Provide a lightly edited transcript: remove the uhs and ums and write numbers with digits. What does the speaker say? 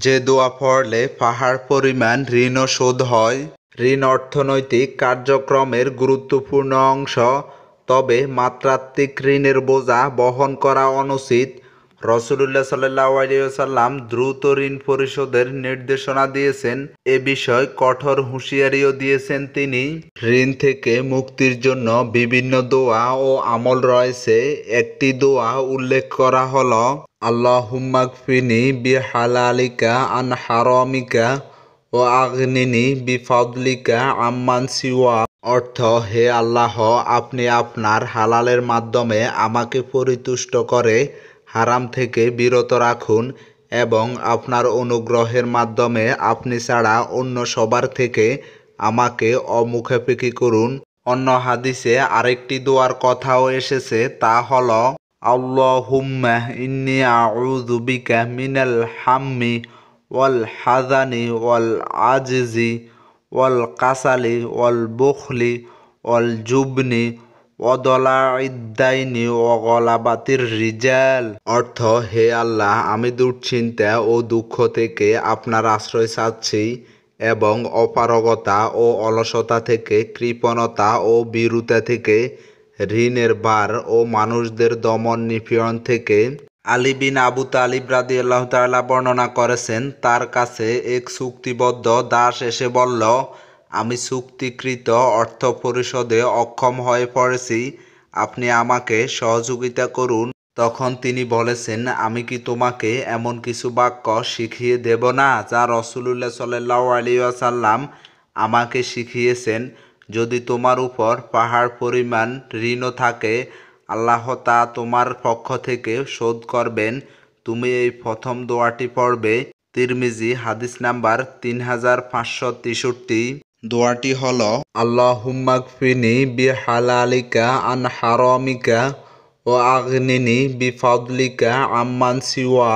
যে দোয়া পড়লে পাহাড় পরিমাণ ঋণও শোধ হয়। ঋণ অর্থনৈতিক কার্যক্রমের গুরুত্বপূর্ণ অংশ, তবে মাত্রাত্মিক ঋণের বোঝা বহন করা অনুচিত। রাসূলুল্লাহ সাল্লাল্লাহু আলাইহি ওয়াসাল্লাম দ্রুত ঋণ পরিশোধের নির্দেশনা দিয়েছেন। এ বিষয়ে কঠোর হুঁশিয়ারিও দিয়েছেন তিনি। ঋণ থেকে মুক্তির জন্য বিভিন্ন দোয়া ও আমল রয়েছে। একটি দোয়া উল্লেখ করা হলো, আল্লাহুম্মা কফিনি বিহালালিকা আন হারামিকা ও আগনিনি বিফাদলিকা আম্মান সিওয়া। অর্থ, হে আল্লাহ, আপনি আপনার হালালের মাধ্যমে আমাকে পরিতুষ্ট করে হারাম থেকে বিরত রাখুন এবং আপনার অনুগ্রহের মাধ্যমে আপনি ছাড়া অন্য সবার থেকে আমাকে অমুখাপেক্ষী করুন। অন্য হাদিসে আরেকটি দোয়ার কথাও এসেছে, তা হলো, আল্লাহুম্মা ইন্নী আউযু বিকা মিনাল হাম্মি ওয়াল হাযানি ওয়াল আজজি ওয়াল কাসালি ওয়াল বুখলি ওয়াল জুবনি ওয়াদলাইদ দাইনি ওয়া গলাবাতির রিজাল। অর্থ, হে আল্লাহ, আমি দুশ্চিন্তা ও দুঃখ থেকে আপনার আশ্রয় চাচ্ছি এবং অপারগতা ও অলসতা থেকে, কৃপণতা ও ভীরুতা থেকে, ঋণের ভার ও মানুষদের দমন নিপীড়ন থেকে। আলী বিন আবু তালিব রাদিয়াল্লাহু তাআলা বর্ণনা করেছেন, তার কাছে এক চুক্তিবদ্ধ দাস এসে বলল, আমি চুক্তিকৃত অর্থ পরিশোধে অক্ষম হয়ে পড়েছি, আপনি আমাকে সহযোগিতা করুন। তখন তিনি বলেছেন, আমি কি তোমাকে এমন কিছু বাক্য শিখিয়ে দেব না যা রাসূলুল্লাহ সাল্লাল্লাহু আলাইহি ওয়াসাল্লাম আমাকে শিখিয়েছেন? যদি তোমার উপর পাহাড় পরিমাণ ঋণও থাকে, আল্লাহ তা তোমার পক্ষ থেকে শোধ করবেন। তুমি এই প্রথম দোয়াটি পড়বে। তিরমিজি, হাদিস নাম্বার 3563। দোয়াটি হলো, আল্লাহুম্মা কফিনি বিহালালিকা আন হারামিকা ও আগনিনি বিফাদলিকা আম্মান সিওয়া।